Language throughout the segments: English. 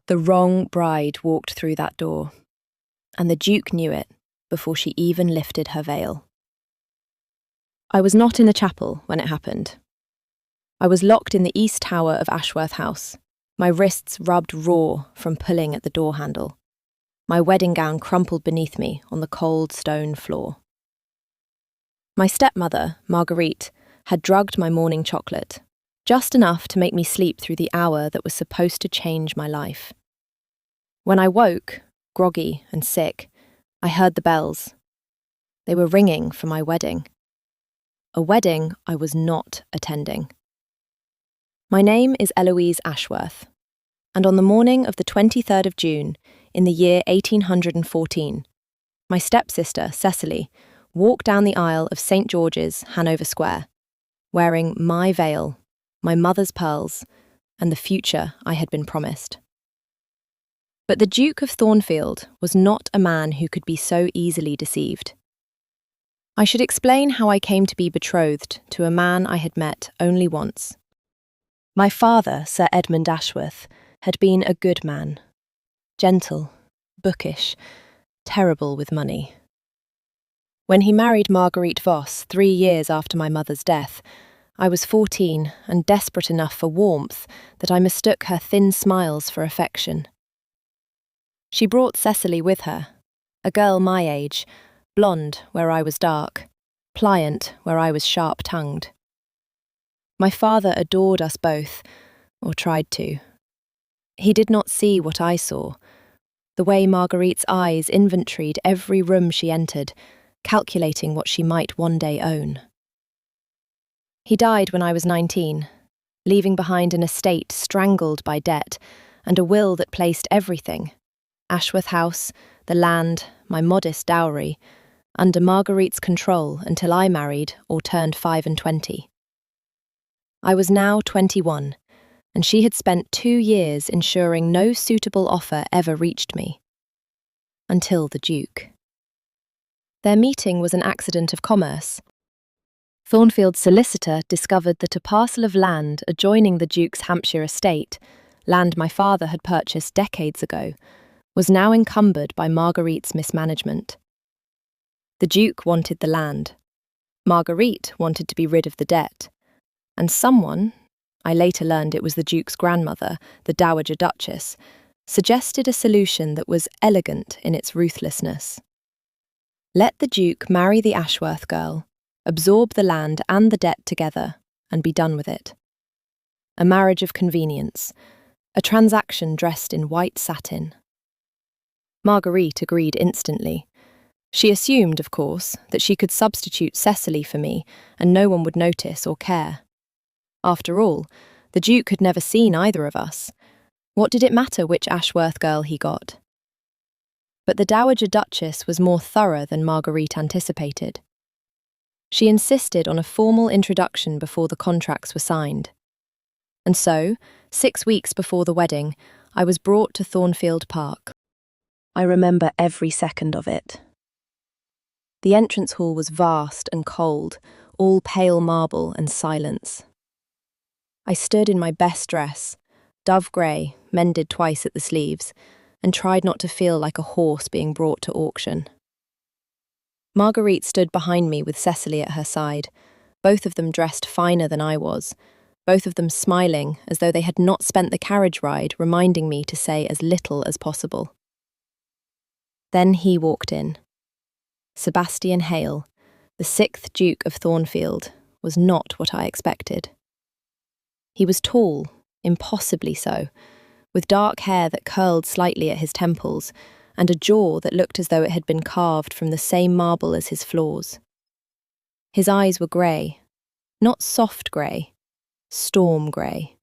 The wrong bride walked through that door, and the Duke knew it before she even lifted her veil. I was not in the chapel when it happened. I was locked in the east tower of Ashworth House, my wrists rubbed raw from pulling at the door handle, my wedding gown crumpled beneath me on the cold stone floor. My stepmother, Marguerite, had drugged my morning chocolate, just enough to make me sleep through the hour that was supposed to change my life. When I woke, groggy and sick, I heard the bells. They were ringing for my wedding. A wedding I was not attending. My name is Eloise Ashworth, and on the morning of the 23rd of June, in the year 1814, my stepsister, Cecily, walked down the aisle of St. George's, Hanover Square, wearing my veil, my mother's pearls, and the future I had been promised. But the Duke of Thornfield was not a man who could be so easily deceived. I should explain how I came to be betrothed to a man I had met only once. My father, Sir Edmund Ashworth, had been a good man, gentle, bookish, terrible with money. When he married Marguerite Voss 3 years after my mother's death, I was 14 and desperate enough for warmth that I mistook her thin smiles for affection. She brought Cecily with her, a girl my age, blonde where I was dark, pliant where I was sharp-tongued. My father adored us both, or tried to. He did not see what I saw, the way Marguerite's eyes inventoried every room she entered, calculating what she might one day own. He died when I was 19, leaving behind an estate strangled by debt and a will that placed everything, Ashworth House, the land, my modest dowry, under Marguerite's control until I married or turned 25. I was now 21, and she had spent 2 years ensuring no suitable offer ever reached me. Until the Duke. Their meeting was an accident of commerce. Thornfield's solicitor discovered that a parcel of land adjoining the Duke's Hampshire estate, land my father had purchased decades ago, was now encumbered by Marguerite's mismanagement. The Duke wanted the land. Marguerite wanted to be rid of the debt. And someone, I later learned it was the Duke's grandmother, the Dowager Duchess, suggested a solution that was elegant in its ruthlessness. Let the Duke marry the Ashworth girl, absorb the land and the debt together, and be done with it. A marriage of convenience, a transaction dressed in white satin. Marguerite agreed instantly. She assumed, of course, that she could substitute Cecily for me, and no one would notice or care. After all, the Duke had never seen either of us. What did it matter which Ashworth girl he got? But the Dowager Duchess was more thorough than Marguerite anticipated. She insisted on a formal introduction before the contracts were signed. And so, 6 weeks before the wedding, I was brought to Thornfield Park. I remember every second of it. The entrance hall was vast and cold, all pale marble and silence. I stood in my best dress, dove grey, mended twice at the sleeves, and tried not to feel like a horse being brought to auction. Marguerite stood behind me with Cecily at her side, both of them dressed finer than I was, both of them smiling as though they had not spent the carriage ride reminding me to say as little as possible. Then he walked in. Sebastian Hale, the 6th Duke of Thornfield, was not what I expected. He was tall, impossibly so, with dark hair that curled slightly at his temples, and a jaw that looked as though it had been carved from the same marble as his flaws. His eyes were grey, not soft grey, storm grey,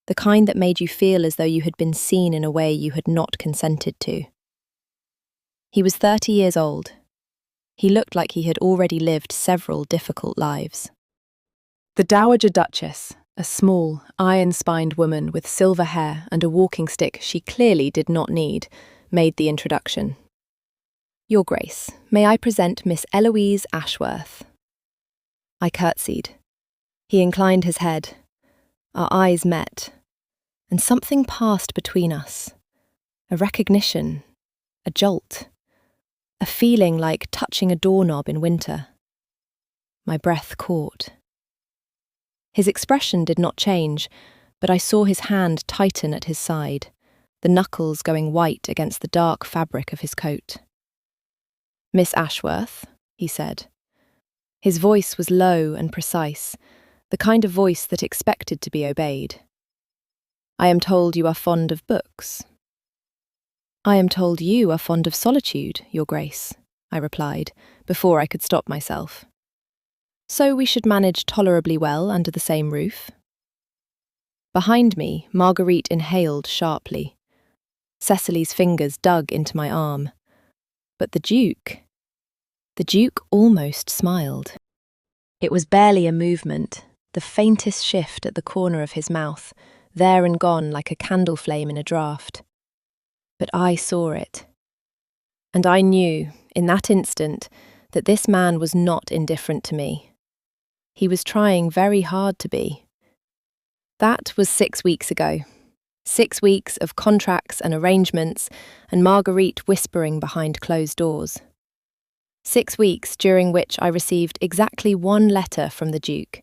the kind that made you feel as though you had been seen in a way you had not consented to. He was 30 years old. He looked like he had already lived several difficult lives. The Dowager Duchess, a small, iron-spined woman with silver hair and a walking stick she clearly did not need, made the introduction. Your Grace, may I present Miss Eloise Ashworth? I curtsied. He inclined his head. Our eyes met, and something passed between us, A recognition, a jolt, a feeling like touching a doorknob in winter. My breath caught. His expression did not change, but I saw his hand tighten at his side, the knuckles going white against the dark fabric of his coat. "Miss Ashworth," he said. His voice was low and precise, the kind of voice that expected to be obeyed. "I am told you are fond of books." "I am told you are fond of solitude, Your Grace," I replied, before I could stop myself. "So we should manage tolerably well under the same roof." Behind me, Marguerite inhaled sharply. Cecily's fingers dug into my arm. But the Duke almost smiled. It was barely a movement, the faintest shift at the corner of his mouth, there and gone like a candle flame in a draught. But I saw it. And I knew, in that instant, that this man was not indifferent to me. He was trying very hard to be. That was 6 weeks ago. 6 weeks of contracts and arrangements, and Marguerite whispering behind closed doors. 6 weeks during which I received exactly one letter from the Duke.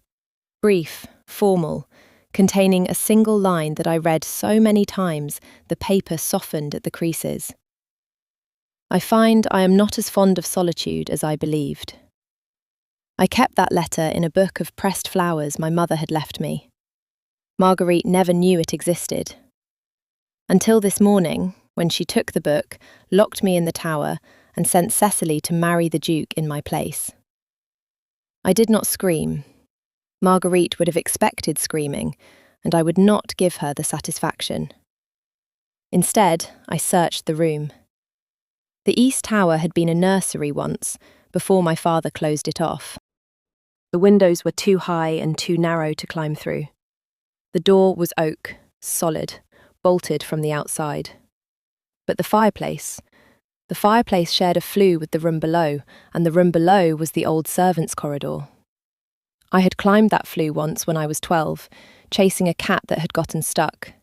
Brief, formal, containing a single line that I read so many times the paper softened at the creases. I find I am not as fond of solitude as I believed. I kept that letter in a book of pressed flowers my mother had left me. Marguerite never knew it existed. Until this morning, when she took the book, locked me in the tower, and sent Cecily to marry the Duke in my place. I did not scream. Marguerite would have expected screaming, and I would not give her the satisfaction. Instead, I searched the room. The East Tower had been a nursery once, before my father closed it off. The windows were too high and too narrow to climb through. The door was oak, solid, bolted from the outside. But the fireplace shared a flue with the room below, and the room below was the old servants' corridor. I had climbed that flue once when I was 12, chasing a cat that had gotten stuck.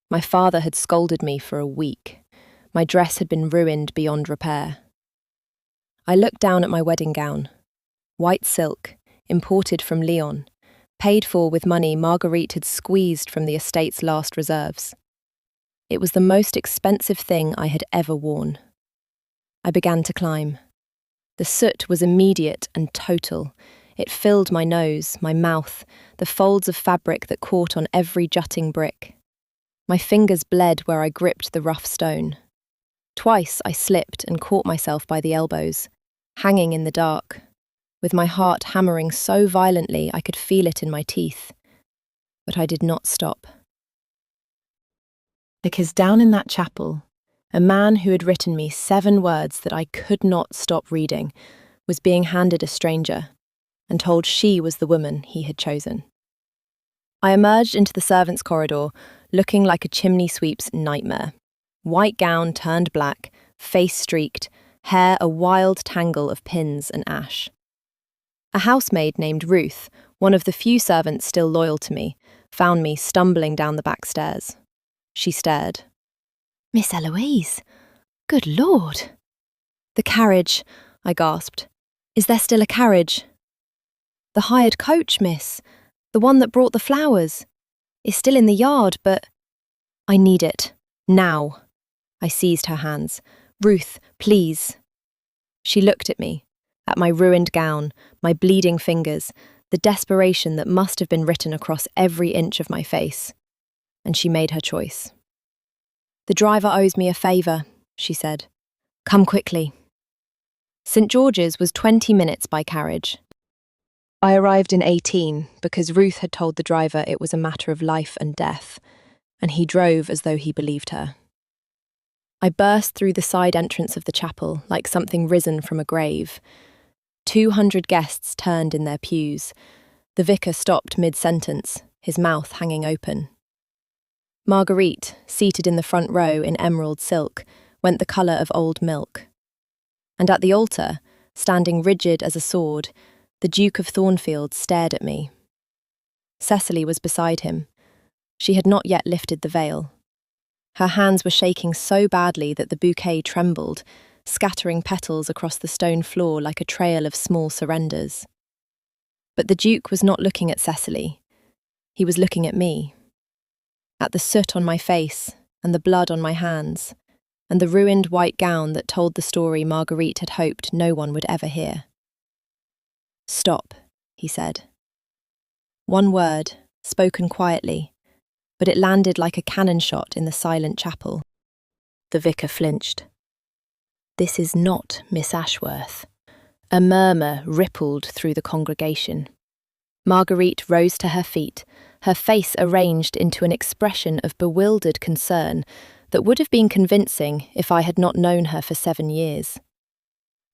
My father had scolded me for a week. My dress had been ruined beyond repair. I looked down at my wedding gown. White silk, imported from Lyon, paid for with money Marguerite had squeezed from the estate's last reserves. It was the most expensive thing I had ever worn. I began to climb. The soot was immediate and total. It filled my nose, my mouth, the folds of fabric that caught on every jutting brick. My fingers bled where I gripped the rough stone. Twice I slipped and caught myself by the elbows, hanging in the dark, with my heart hammering so violently I could feel it in my teeth. But I did not stop. Because down in that chapel, a man who had written me 7 words that I could not stop reading was being handed a stranger, and told she was the woman he had chosen. I emerged into the servants' corridor, looking like a chimney sweep's nightmare. White gown turned black, face streaked, hair a wild tangle of pins and ash. A housemaid named Ruth, one of the few servants still loyal to me, found me stumbling down the back stairs. She stared. "Miss Eloise, good Lord!" "The carriage," I gasped. "Is there still a carriage?" "The hired coach, miss, the one that brought the flowers, is still in the yard, but—" "I need it. Now." I seized her hands. "Ruth, please." She looked at me, at my ruined gown, my bleeding fingers, the desperation that must have been written across every inch of my face. And she made her choice. "The driver owes me a favour," she said. "Come quickly." St. George's was 20 minutes by carriage. I arrived in 18 because Ruth had told the driver it was a matter of life and death, and he drove as though he believed her. I burst through the side entrance of the chapel like something risen from a grave. 200 guests turned in their pews. The vicar stopped mid-sentence, his mouth hanging open. Marguerite, seated in the front row in emerald silk, went the colour of old milk. And at the altar, standing rigid as a sword, the Duke of Thornfield stared at me. Cecily was beside him. She had not yet lifted the veil. Her hands were shaking so badly that the bouquet trembled, scattering petals across the stone floor like a trail of small surrenders. But the Duke was not looking at Cecily. He was looking at me. At the soot on my face, and the blood on my hands, and the ruined white gown that told the story Marguerite had hoped no one would ever hear. "Stop," he said. One word, spoken quietly, but it landed like a cannon shot in the silent chapel. The vicar flinched. "This is not Miss Ashworth." A murmur rippled through the congregation. Marguerite rose to her feet, her face arranged into an expression of bewildered concern that would have been convincing if I had not known her for 7 years.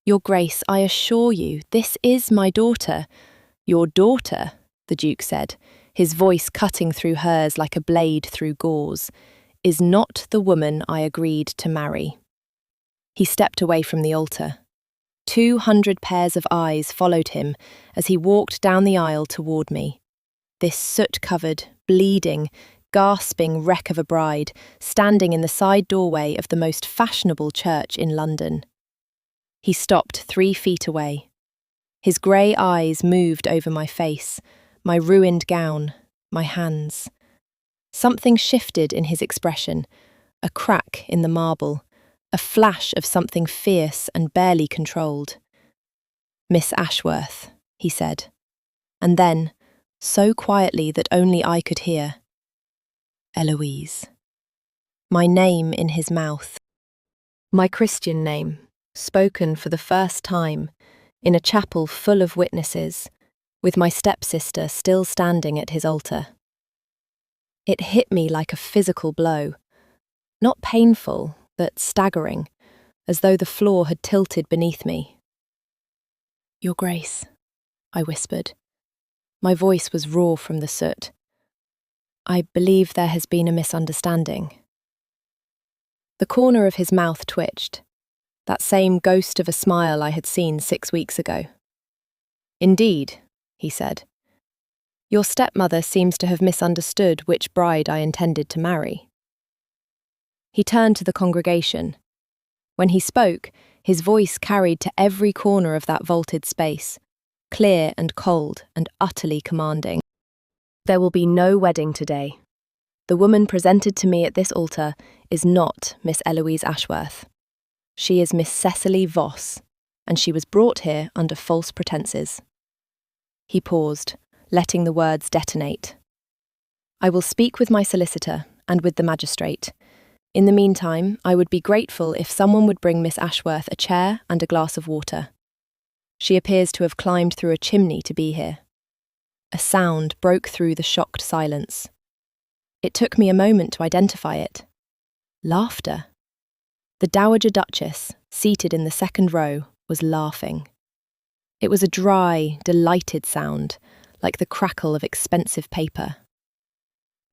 "Your Grace, I assure you, this is my daughter." "Your daughter," the Duke said, his voice cutting through hers like a blade through gauze, "is not the woman I agreed to marry." He stepped away from the altar. 200 pairs of eyes followed him as he walked down the aisle toward me. This soot-covered, bleeding, gasping wreck of a bride, standing in the side doorway of the most fashionable church in London. He stopped 3 feet away. His grey eyes moved over my face, my ruined gown, my hands. Something shifted in his expression, a crack in the marble, a flash of something fierce and barely controlled. "Miss Ashworth," he said, and then, so quietly that only I could hear, "Eloise." My name in his mouth. My Christian name, spoken for the first time, in a chapel full of witnesses, with my stepsister still standing at his altar. It hit me like a physical blow, not painful, but staggering, as though the floor had tilted beneath me. "Your Grace," I whispered. My voice was raw from the soot. "I believe there has been a misunderstanding." The corner of his mouth twitched, that same ghost of a smile I had seen 6 weeks ago. "Indeed," he said. "Your stepmother seems to have misunderstood which bride I intended to marry." He turned to the congregation. When he spoke, his voice carried to every corner of that vaulted space, clear and cold and utterly commanding. "There will be no wedding today. The woman presented to me at this altar is not Miss Eloise Ashworth. She is Miss Cecily Voss, and she was brought here under false pretences." He paused, letting the words detonate. "I will speak with my solicitor and with the magistrate. In the meantime, I would be grateful if someone would bring Miss Ashworth a chair and a glass of water. She appears to have climbed through a chimney to be here." A sound broke through the shocked silence. It took me a moment to identify it. Laughter. The Dowager Duchess, seated in the second row, was laughing. It was a dry, delighted sound, like the crackle of expensive paper.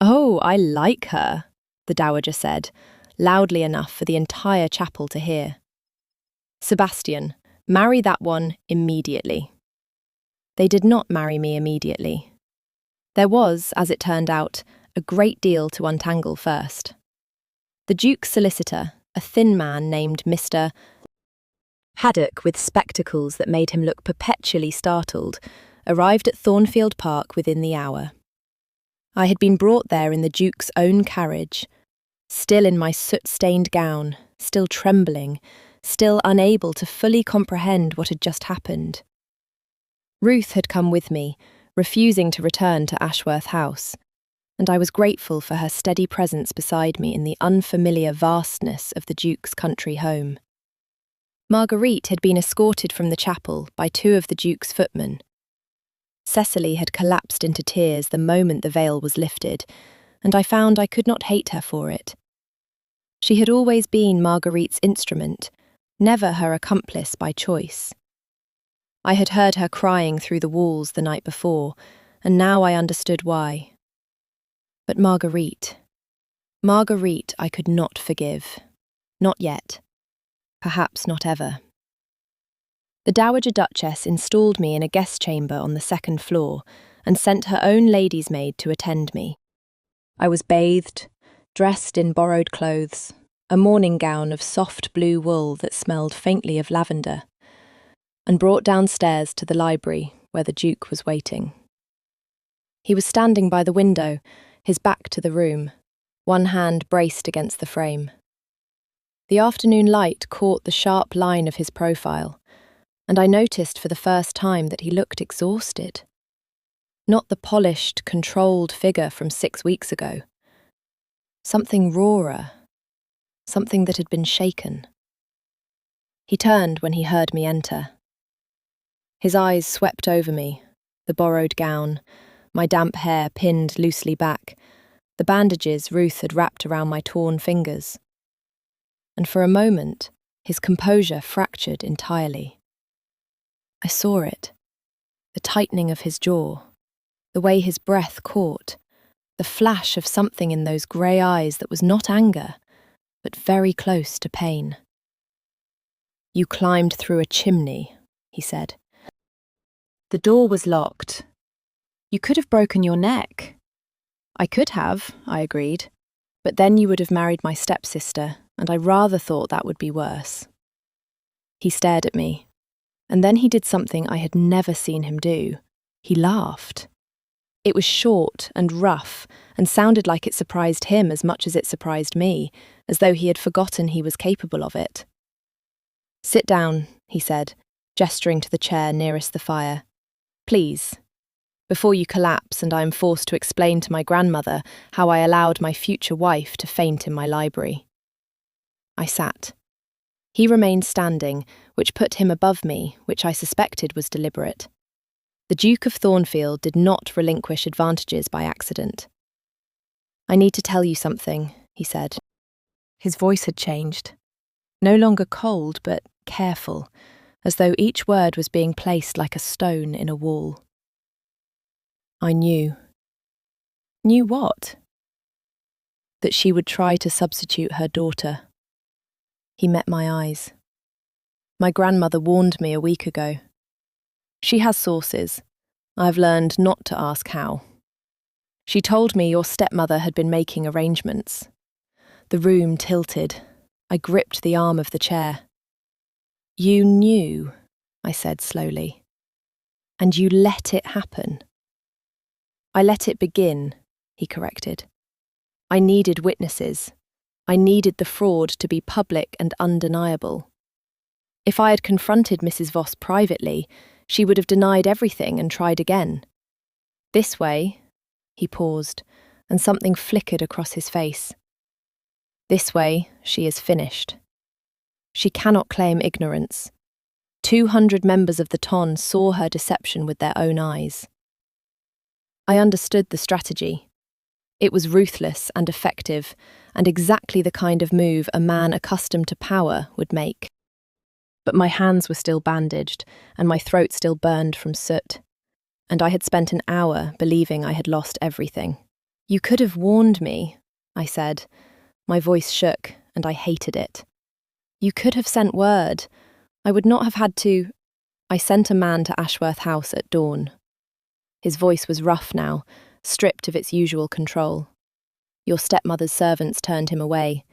"Oh, I like her," the Dowager said, loudly enough for the entire chapel to hear. "Sebastian, marry that one immediately." They did not marry me immediately. There was, as it turned out, a great deal to untangle first. The Duke's solicitor, a thin man named Mr. Haddock with spectacles that made him look perpetually startled, arrived at Thornfield Park within the hour. I had been brought there in the Duke's own carriage, still in my soot-stained gown, still trembling, still unable to fully comprehend what had just happened. Ruth had come with me, refusing to return to Ashworth House, and I was grateful for her steady presence beside me in the unfamiliar vastness of the Duke's country home. Marguerite had been escorted from the chapel by 2 of the Duke's footmen. Cecily had collapsed into tears the moment the veil was lifted, and I found I could not hate her for it. She had always been Marguerite's instrument, never her accomplice by choice. I had heard her crying through the walls the night before, and now I understood why. But Marguerite I could not forgive. Not yet. Perhaps not ever. The Dowager Duchess installed me in a guest chamber on the 2nd floor and sent her own lady's maid to attend me. I was bathed, dressed in borrowed clothes, a morning gown of soft blue wool that smelled faintly of lavender, and brought downstairs to the library where the Duke was waiting. He was standing by the window, his back to the room, one hand braced against the frame. The afternoon light caught the sharp line of his profile, and I noticed for the first time that he looked exhausted. Not the polished, controlled figure from 6 weeks ago. Something rawer, something that had been shaken. He turned when he heard me enter. His eyes swept over me, the borrowed gown, my damp hair pinned loosely back, the bandages Ruth had wrapped around my torn fingers. And for a moment, his composure fractured entirely. I saw it, the tightening of his jaw, the way his breath caught, the flash of something in those grey eyes that was not anger, but very close to pain. "You climbed through a chimney," he said. "The door was locked. You could have broken your neck." "I could have," I agreed, "but then you would have married my stepsister, and I rather thought that would be worse." He stared at me, and then he did something I had never seen him do. He laughed. It was short and rough, and sounded like it surprised him as much as it surprised me, as though he had forgotten he was capable of it. "Sit down," he said, gesturing to the chair nearest the fire. "Please, before you collapse and I am forced to explain to my grandmother how I allowed my future wife to faint in my library." I sat. He remained standing, which put him above me, which I suspected was deliberate. The Duke of Thornfield did not relinquish advantages by accident. "I need to tell you something," he said. His voice had changed. No longer cold, but careful, as though each word was being placed like a stone in a wall. "I knew." "Knew what?" "That she would try to substitute her daughter." He met my eyes. "My grandmother warned me a week ago. She has sources. I've learned not to ask how. She told me your stepmother had been making arrangements." The room tilted. I gripped the arm of the chair. "You knew," I said slowly. "And you let it happen." "I let it begin," he corrected. "I needed witnesses. I needed the fraud to be public and undeniable. If I had confronted Mrs. Voss privately, she would have denied everything and tried again. This way," he paused, and something flickered across his face. "This way, she is finished. She cannot claim ignorance. 200 members of the Ton saw her deception with their own eyes." I understood the strategy. It was ruthless and effective, and exactly the kind of move a man accustomed to power would make. But my hands were still bandaged, and my throat still burned from soot, and I had spent an hour believing I had lost everything. "You could have warned me," I said. My voice shook, and I hated it. "You could have sent word. I would not have had to—" "I sent a man to Ashworth House at dawn." His voice was rough now, stripped of its usual control. "Your stepmother's servants turned him away.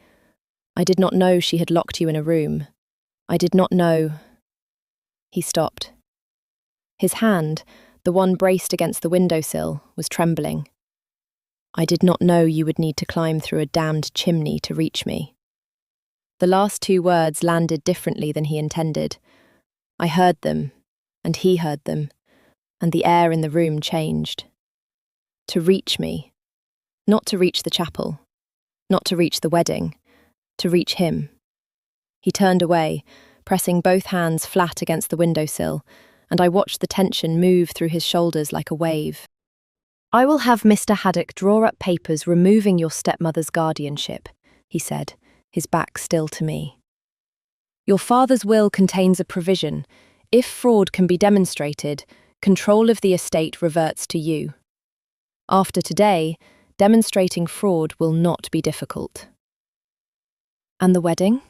I did not know she had locked you in a room. I did not know—" He stopped. His hand, the one braced against the windowsill, was trembling. "I did not know you would need to climb through a damned chimney to reach me." The last two words landed differently than he intended. I heard them, and he heard them, and the air in the room changed. To reach me. Not to reach the chapel. Not to reach the wedding. To reach him. He turned away, pressing both hands flat against the windowsill, and I watched the tension move through his shoulders like a wave. "I will have Mr. Haddock draw up papers removing your stepmother's guardianship," he said, his back still to me. "Your father's will contains a provision. If fraud can be demonstrated, control of the estate reverts to you. After today, demonstrating fraud will not be difficult." "And the wedding?"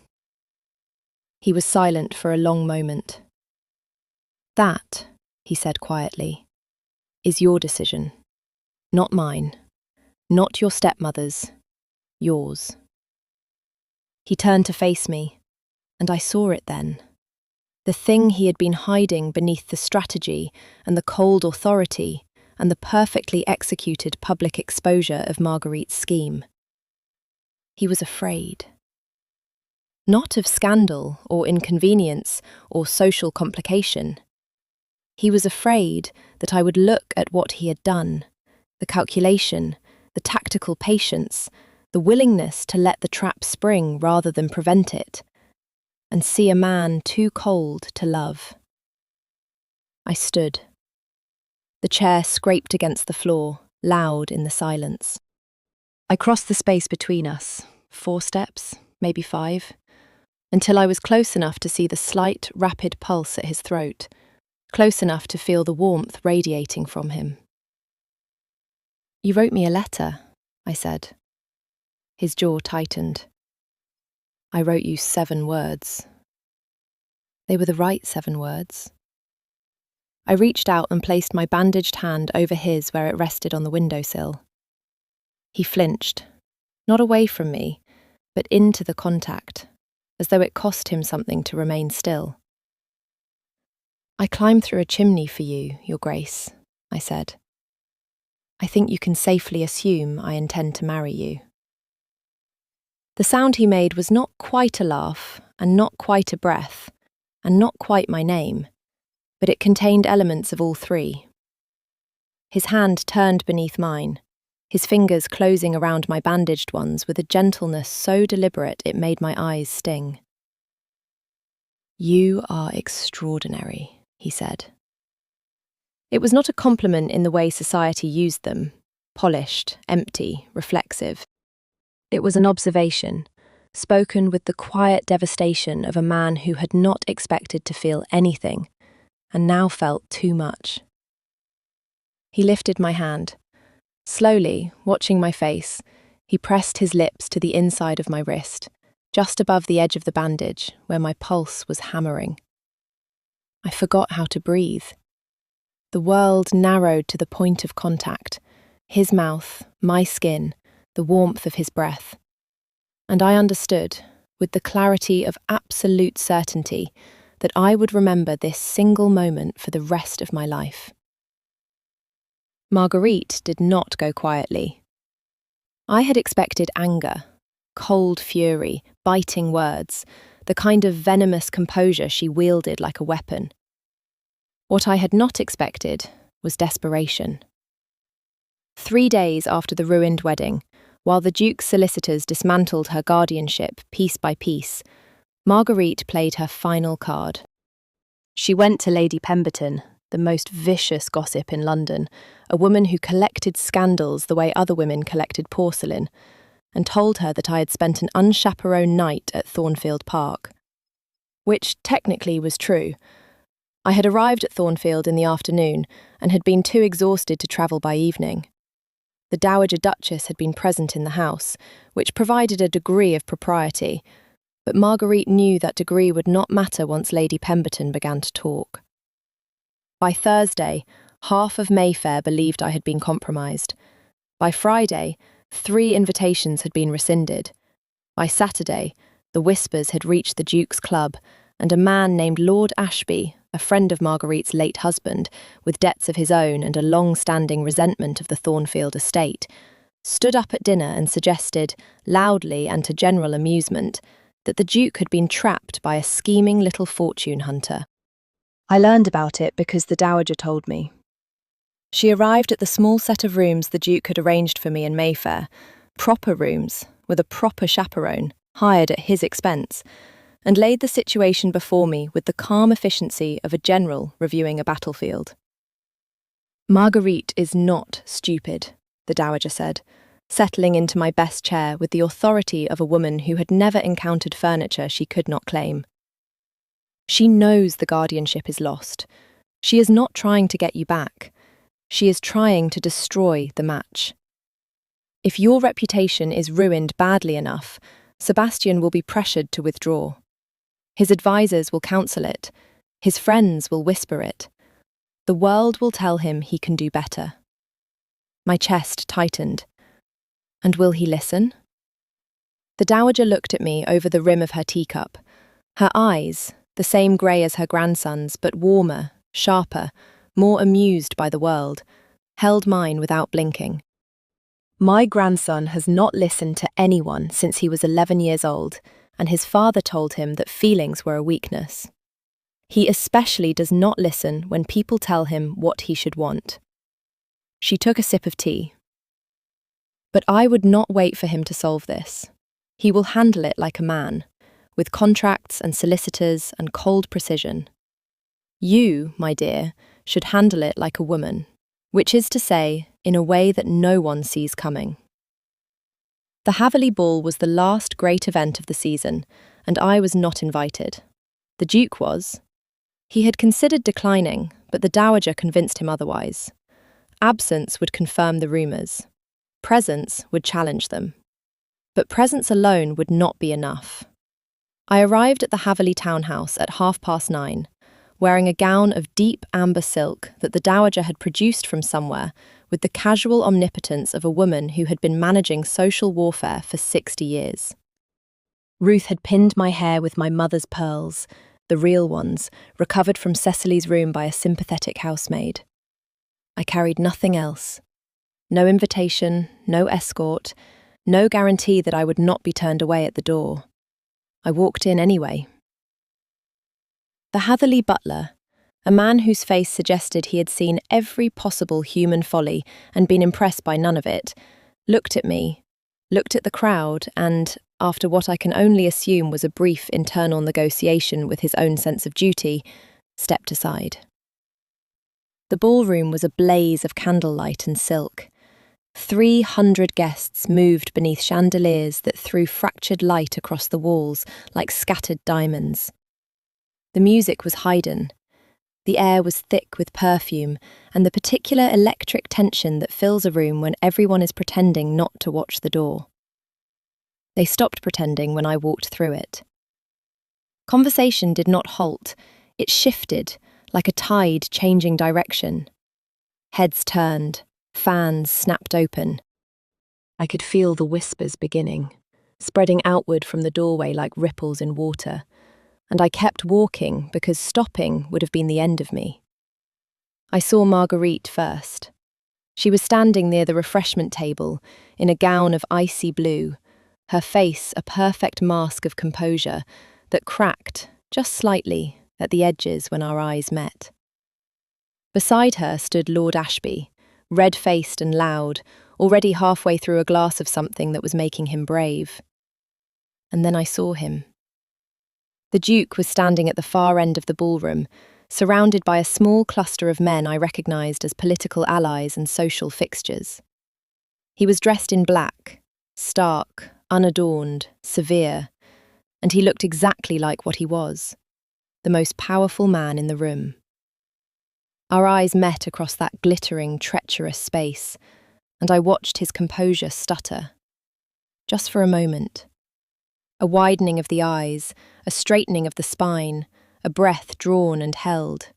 He was silent for a long moment. "That," he said quietly, "is your decision. Not mine. Not your stepmother's. Yours. He turned to face me, and I saw it then. The thing he had been hiding beneath the strategy and the cold authority and the perfectly executed public exposure of Marguerite's scheme. He was afraid. Not of scandal or inconvenience or social complication. He was afraid that I would look at what he had done, the calculation, the tactical patience, the willingness to let the trap spring rather than prevent it, and see a man too cold to love. I stood. The chair scraped against the floor, loud in the silence. I crossed the space between us, 4 steps, maybe 5, until I was close enough to see the slight, rapid pulse at his throat, close enough to feel the warmth radiating from him. "You wrote me a letter," I said. His jaw tightened. "I wrote you 7 words. They were the right 7 words. I reached out and placed my bandaged hand over his where it rested on the windowsill. He flinched, not away from me, but into the contact, as though it cost him something to remain still. "I climbed through a chimney for you, Your Grace," I said. "I think you can safely assume I intend to marry you." The sound he made was not quite a laugh, and not quite a breath, and not quite my name, but it contained elements of all 3. His hand turned beneath mine, his fingers closing around my bandaged ones with a gentleness so deliberate it made my eyes sting. "You are extraordinary," he said. It was not a compliment in the way society used them, polished, empty, reflexive. It was an observation, spoken with the quiet devastation of a man who had not expected to feel anything, and now felt too much. He lifted my hand. Slowly, watching my face, he pressed his lips to the inside of my wrist, just above the edge of the bandage, where my pulse was hammering. I forgot how to breathe. The world narrowed to the point of contact, his mouth, my skin, the warmth of his breath. And I understood, with the clarity of absolute certainty, that I would remember this single moment for the rest of my life. Marguerite did not go quietly. I had expected anger, cold fury, biting words, the kind of venomous composure she wielded like a weapon. What I had not expected was desperation. 3 days after the ruined wedding, while the Duke's solicitors dismantled her guardianship piece by piece, Marguerite played her final card. She went to Lady Pemberton, the most vicious gossip in London, a woman who collected scandals the way other women collected porcelain, and told her that I had spent an unchaperoned night at Thornfield Park. Which technically was true. I had arrived at Thornfield in the afternoon and had been too exhausted to travel by evening. The Dowager Duchess had been present in the house, which provided a degree of propriety, but Marguerite knew that degree would not matter once Lady Pemberton began to talk. By Thursday, half of Mayfair believed I had been compromised. By Friday, 3 invitations had been rescinded. By Saturday, the whispers had reached the Duke's club, and a man named Lord Ashby, a friend of Marguerite's late husband, with debts of his own and a long-standing resentment of the Thornfield estate, stood up at dinner and suggested, loudly and to general amusement, that the Duke had been trapped by a scheming little fortune hunter. I learned about it because the Dowager told me. She arrived at the small set of rooms the Duke had arranged for me in Mayfair, proper rooms, with a proper chaperone, hired at his expense, and laid the situation before me with the calm efficiency of a general reviewing a battlefield. "Marguerite is not stupid," the Dowager said, settling into my best chair with the authority of a woman who had never encountered furniture she could not claim. "She knows the guardianship is lost. She is not trying to get you back. She is trying to destroy the match. If your reputation is ruined badly enough, Sebastian will be pressured to withdraw. His advisors will counsel it. His friends will whisper it. The world will tell him he can do better." My chest tightened. And will he listen? The dowager looked at me over the rim of her teacup. Her eyes, the same grey as her grandson's, but warmer, sharper, more amused by the world, held mine without blinking. My grandson has not listened to anyone since he was 11 years old, and his father told him that feelings were a weakness. He especially does not listen when people tell him what he should want. She took a sip of tea. But I would not wait for him to solve this. He will handle it like a man, with contracts and solicitors and cold precision. You, my dear, should handle it like a woman, which is to say, in a way that no one sees coming. The Haverley Ball was the last great event of the season, and I was not invited. The Duke was. He had considered declining, but the Dowager convinced him otherwise. Absence would confirm the rumours. Presence would challenge them. But presence alone would not be enough. I arrived at the Haverley townhouse at 9:30, wearing a gown of deep amber silk that the Dowager had produced from somewhere with the casual omnipotence of a woman who had been managing social warfare for 60 years. Ruth had pinned my hair with my mother's pearls, the real ones, recovered from Cecily's room by a sympathetic housemaid. I carried nothing else. No invitation, no escort, no guarantee that I would not be turned away at the door. I walked in anyway. The Hatherley butler, a man whose face suggested he had seen every possible human folly and been impressed by none of it, looked at me, looked at the crowd and, after what I can only assume was a brief internal negotiation with his own sense of duty, stepped aside. The ballroom was a blaze of candlelight and silk. 300 guests moved beneath chandeliers that threw fractured light across the walls like scattered diamonds. The music was Haydn. The air was thick with perfume and the particular electric tension that fills a room when everyone is pretending not to watch the door. They stopped pretending when I walked through it. Conversation did not halt. It shifted, like a tide changing direction. Heads turned, fans snapped open. I could feel the whispers beginning, spreading outward from the doorway like ripples in water, and I kept walking because stopping would have been the end of me. I saw Marguerite first. She was standing near the refreshment table, in a gown of icy blue, her face a perfect mask of composure that cracked, just slightly, at the edges when our eyes met. Beside her stood Lord Ashby, red-faced and loud, already halfway through a glass of something that was making him brave. And then I saw him. The Duke was standing at the far end of the ballroom, surrounded by a small cluster of men I recognised as political allies and social fixtures. He was dressed in black, stark, unadorned, severe, and he looked exactly like what he was, the most powerful man in the room. Our eyes met across that glittering, treacherous space, and I watched his composure stutter. Just for a moment. A widening of the eyes, a straightening of the spine, a breath drawn and held.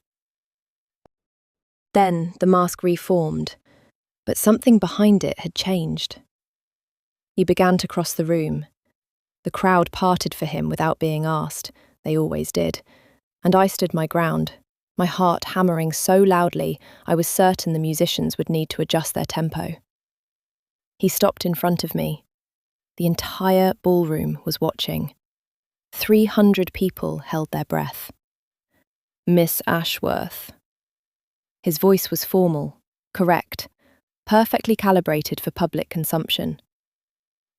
Then the mask reformed, but something behind it had changed. He began to cross the room. The crowd parted for him without being asked, they always did, and I stood my ground, my heart hammering so loudly I was certain the musicians would need to adjust their tempo. He stopped in front of me. The entire ballroom was watching. 300 people held their breath. Miss Ashworth. His voice was formal, correct, perfectly calibrated for public consumption.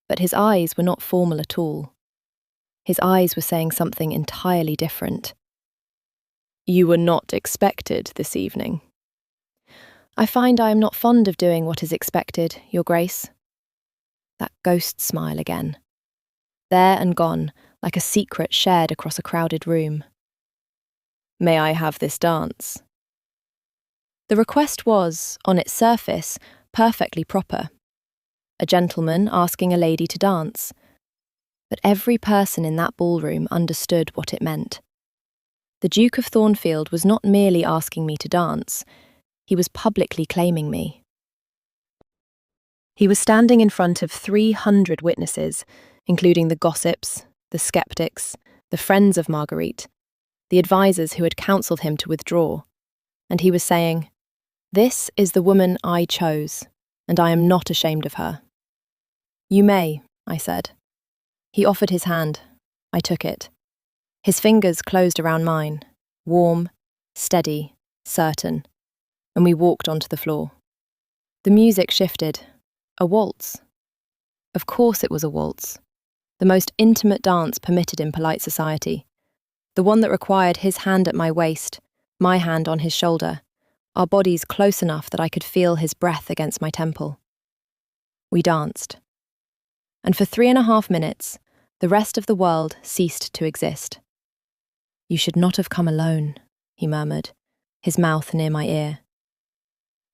But his eyes were not formal at all. His eyes were saying something entirely different. You were not expected this evening. I find I am not fond of doing what is expected, Your Grace. That ghost smile again. There and gone, like a secret shared across a crowded room. May I have this dance? The request was, on its surface, perfectly proper. A gentleman asking a lady to dance. But every person in that ballroom understood what it meant. The Duke of Thornfield was not merely asking me to dance, he was publicly claiming me. He was standing in front of 300 witnesses, including the gossips, the skeptics, the friends of Marguerite, the advisors who had counselled him to withdraw, and he was saying, "This is the woman I chose, and I am not ashamed of her." "You may," I said. He offered his hand. I took it. His fingers closed around mine, warm, steady, certain, and we walked onto the floor. The music shifted. A waltz. Of course it was a waltz. The most intimate dance permitted in polite society. The one that required his hand at my waist, my hand on his shoulder, our bodies close enough that I could feel his breath against my temple. We danced. And for 3.5 minutes, the rest of the world ceased to exist. "You should not have come alone," he murmured, his mouth near my ear.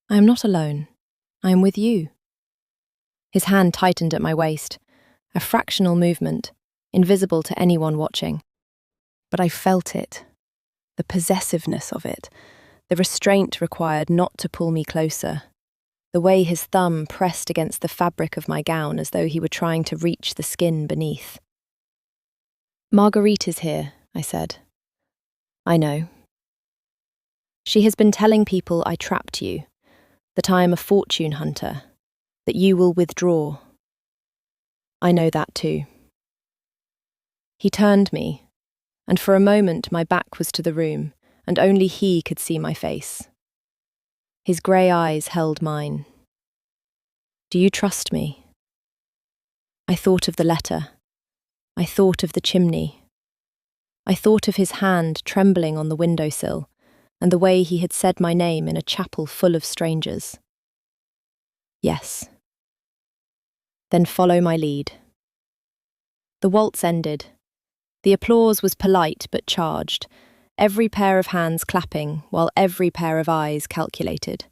"I am not alone. I am with you." His hand tightened at my waist, a fractional movement, invisible to anyone watching. But I felt it, the possessiveness of it, the restraint required not to pull me closer, the way his thumb pressed against the fabric of my gown as though he were trying to reach the skin beneath. "Marguerite is here," I said. "I know. She has been telling people I trapped you, that I am a fortune hunter, that you will withdraw. I know that too." He turned me, and for a moment my back was to the room, and only he could see my face. His grey eyes held mine. "Do you trust me?" I thought of the letter. I thought of the chimney. I thought of his hand trembling on the windowsill, and the way he had said my name in a chapel full of strangers. "Yes." "Then follow my lead." The waltz ended. The applause was polite but charged, every pair of hands clapping while every pair of eyes calculated.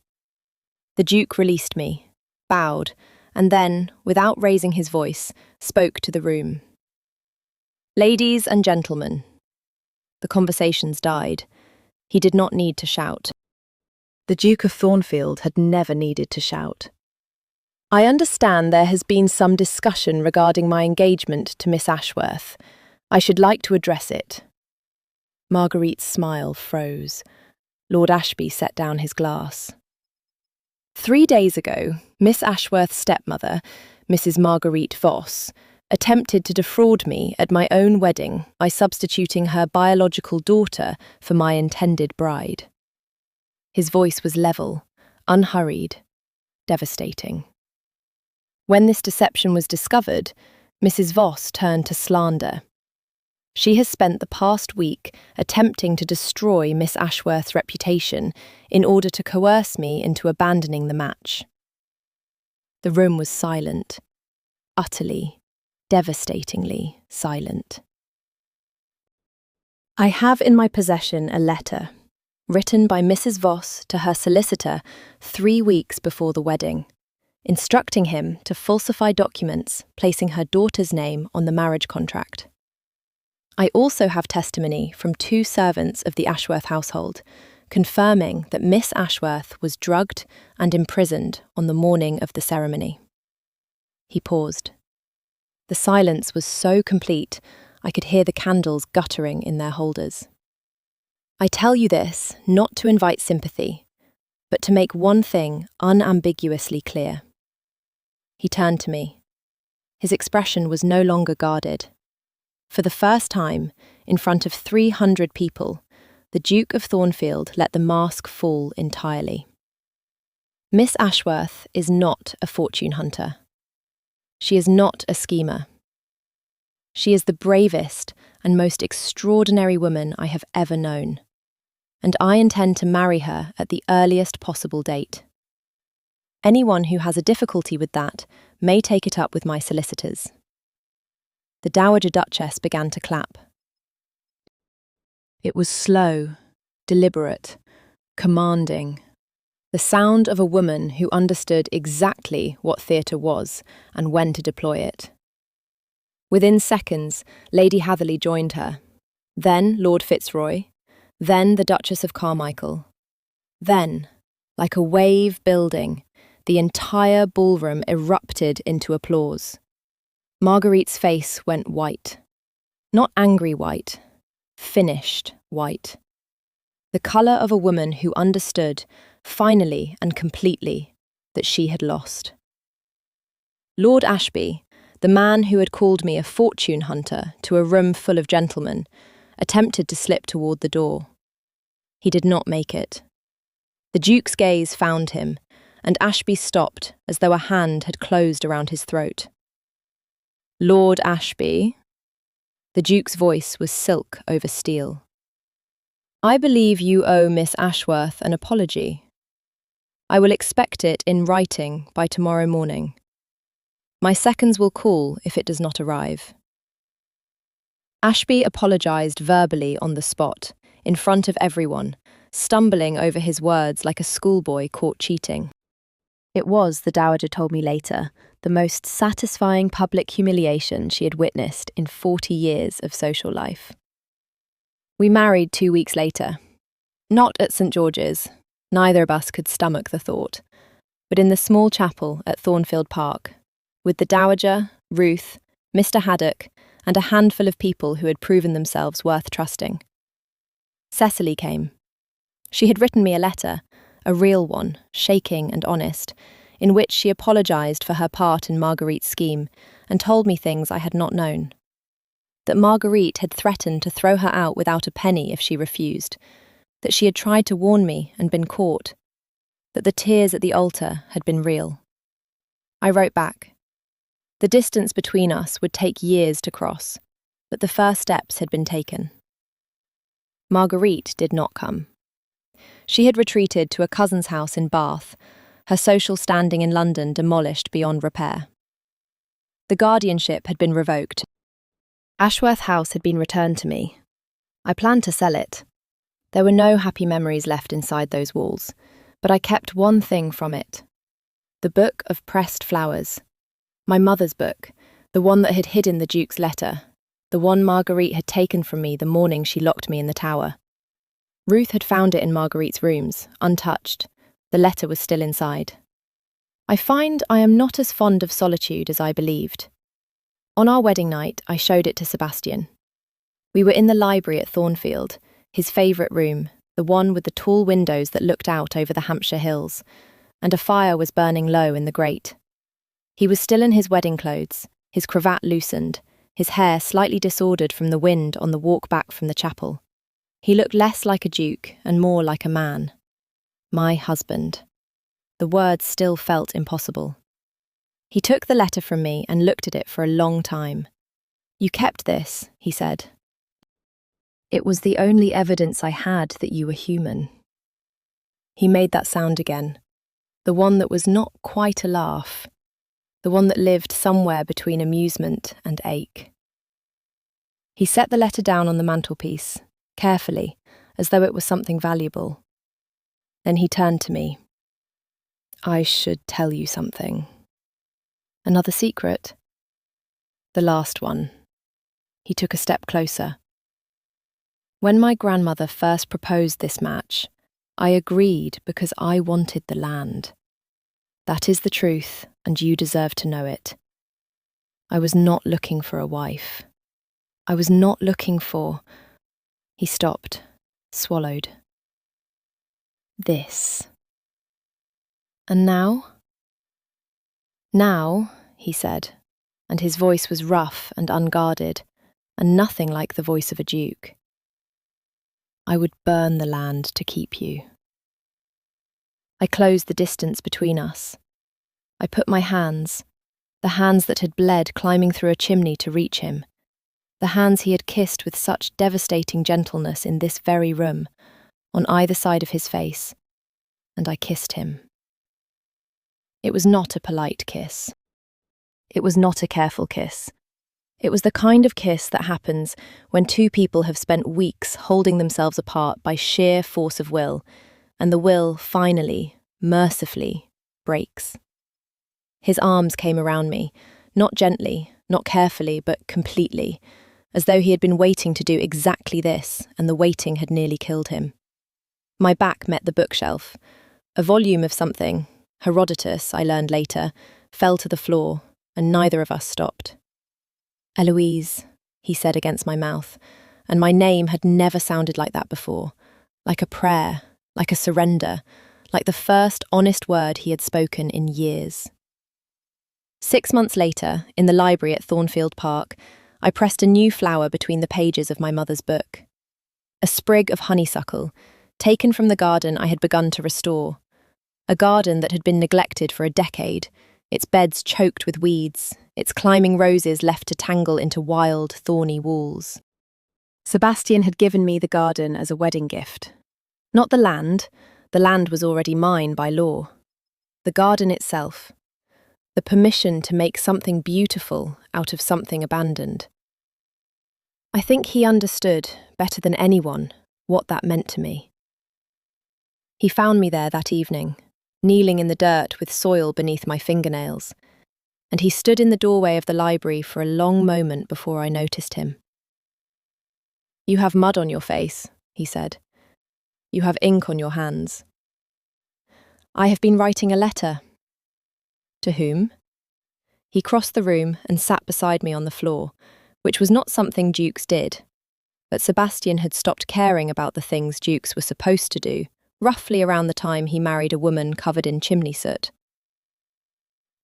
The Duke released me, bowed, and then, without raising his voice, spoke to the room. "Ladies and gentlemen." The conversations died. He did not need to shout. The Duke of Thornfield had never needed to shout. "I understand there has been some discussion regarding my engagement to Miss Ashworth. I should like to address it." Marguerite's smile froze. Lord Ashby set down his glass. "3 days ago, Miss Ashworth's stepmother, Mrs. Marguerite Voss, attempted to defraud me at my own wedding by substituting her biological daughter for my intended bride." His voice was level, unhurried, devastating. "When this deception was discovered, Mrs. Voss turned to slander. She has spent the past week attempting to destroy Miss Ashworth's reputation in order to coerce me into abandoning the match." The room was silent, utterly, devastatingly silent. I have in my possession a letter, written by Mrs. Voss to her solicitor 3 weeks before the wedding, instructing him to falsify documents placing her daughter's name on the marriage contract. I also have testimony from 2 servants of the Ashworth household, confirming that Miss Ashworth was drugged and imprisoned on the morning of the ceremony. He paused. The silence was so complete, I could hear the candles guttering in their holders. I tell you this not to invite sympathy, but to make one thing unambiguously clear. He turned to me. His expression was no longer guarded. For the first time, in front of 300 people, the Duke of Thornfield let the mask fall entirely. Miss Ashworth is not a fortune hunter. She is not a schemer. She is the bravest and most extraordinary woman I have ever known, and I intend to marry her at the earliest possible date. Anyone who has a difficulty with that may take it up with my solicitors. The Dowager Duchess began to clap. It was slow, deliberate, commanding, the sound of a woman who understood exactly what theatre was and when to deploy it. Within seconds, Lady Hatherley joined her, then Lord Fitzroy, then the Duchess of Carmichael. Then, like a wave building, the entire ballroom erupted into applause. Marguerite's face went white. Not angry white, finished white. The colour of a woman who understood, finally and completely, that she had lost. Lord Ashby, the man who had called me a fortune hunter to a room full of gentlemen, attempted to slip toward the door. He did not make it. The Duke's gaze found him, and Ashby stopped as though a hand had closed around his throat. Lord Ashby. The Duke's voice was silk over steel. I believe you owe Miss Ashworth an apology. I will expect it in writing by tomorrow morning. My seconds will call if it does not arrive. Ashby apologised verbally on the spot, in front of everyone, stumbling over his words like a schoolboy caught cheating. It was, the Dowager told me later, the most satisfying public humiliation she had witnessed in 40 years of social life. We married 2 weeks later. Not at St. George's, neither of us could stomach the thought, but in the small chapel at Thornfield Park, with the Dowager, Ruth, Mr. Haddock, and a handful of people who had proven themselves worth trusting. Cecily came. She had written me a letter, a real one, shaking and honest, in which she apologised for her part in Marguerite's scheme and told me things I had not known. That Marguerite had threatened to throw her out without a penny if she refused, that she had tried to warn me and been caught, that the tears at the altar had been real. I wrote back. The distance between us would take years to cross, but the first steps had been taken. Marguerite did not come. She had retreated to a cousin's house in Bath, her social standing in London demolished beyond repair. The guardianship had been revoked. Ashworth House had been returned to me. I planned to sell it. There were no happy memories left inside those walls, but I kept one thing from it. The book of pressed flowers. My mother's book, the one that had hidden the Duke's letter, the one Marguerite had taken from me the morning she locked me in the tower. Ruth had found it in Marguerite's rooms, untouched. The letter was still inside. I find I am not as fond of solitude as I believed. On our wedding night, I showed it to Sebastian. We were in the library at Thornfield, his favourite room, the one with the tall windows that looked out over the Hampshire hills, and a fire was burning low in the grate. He was still in his wedding clothes, his cravat loosened, his hair slightly disordered from the wind on the walk back from the chapel. He looked less like a duke and more like a man. My husband. The words still felt impossible. He took the letter from me and looked at it for a long time. You kept this, he said. It was the only evidence I had that you were human. He made that sound again, the one that was not quite a laugh, the one that lived somewhere between amusement and ache. He set the letter down on the mantelpiece, carefully, as though it was something valuable. Then he turned to me. I should tell you something. Another secret? The last one. He took a step closer. When my grandmother first proposed this match, I agreed because I wanted the land. That is the truth, and you deserve to know it. I was not looking for a wife. I was not looking for... He stopped, swallowed. This. And now? Now, he said, and his voice was rough and unguarded, and nothing like the voice of a duke. I would burn the land to keep you. I closed the distance between us. I put my hands, the hands that had bled climbing through a chimney to reach him, the hands he had kissed with such devastating gentleness in this very room, on either side of his face, and I kissed him. It was not a polite kiss. It was not a careful kiss. It was the kind of kiss that happens when two people have spent weeks holding themselves apart by sheer force of will, and the will finally, mercifully, breaks. His arms came around me, not gently, not carefully, but completely, as though he had been waiting to do exactly this, and the waiting had nearly killed him. My back met the bookshelf. A volume of something, Herodotus, I learned later, fell to the floor, and neither of us stopped. Eloise, he said against my mouth, and my name had never sounded like that before, like a prayer, like a surrender, like the first honest word he had spoken in years. 6 months later, in the library at Thornfield Park, I pressed a new flower between the pages of my mother's book. A sprig of honeysuckle, taken from the garden I had begun to restore. A garden that had been neglected for a decade, its beds choked with weeds, its climbing roses left to tangle into wild, thorny walls. Sebastian had given me the garden as a wedding gift. Not the land was already mine by law. The garden itself. The permission to make something beautiful out of something abandoned. I think he understood, better than anyone, what that meant to me. He found me there that evening, kneeling in the dirt with soil beneath my fingernails, and he stood in the doorway of the library for a long moment before I noticed him. "You have mud on your face," he said. "You have ink on your hands." "I have been writing a letter." "To whom?" He crossed the room and sat beside me on the floor, which was not something dukes did. But Sebastian had stopped caring about the things dukes were supposed to do, roughly around the time he married a woman covered in chimney soot.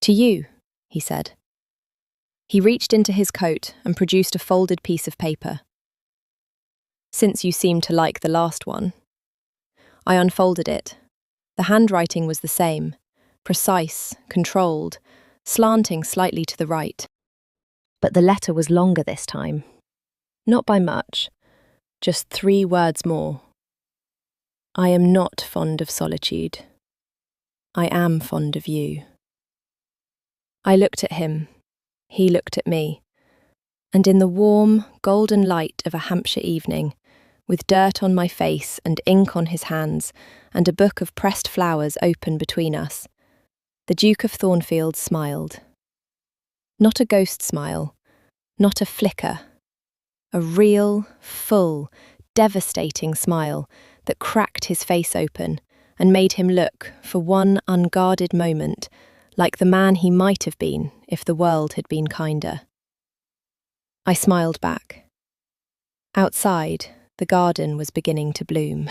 "To you," he said. He reached into his coat and produced a folded piece of paper. "Since you seem to like the last one." I unfolded it. The handwriting was the same, precise, controlled, slanting slightly to the right. But the letter was longer this time. Not by much, just 3 words more. "I am not fond of solitude. I am fond of you." I looked at him. He looked at me. And in the warm, golden light of a Hampshire evening, with dirt on my face and ink on his hands, and a book of pressed flowers open between us, the Duke of Thornfield smiled. Not a ghost smile, not a flicker. A real, full, devastating smile that cracked his face open and made him look, for one unguarded moment, like the man he might have been if the world had been kinder. I smiled back. Outside, the garden was beginning to bloom.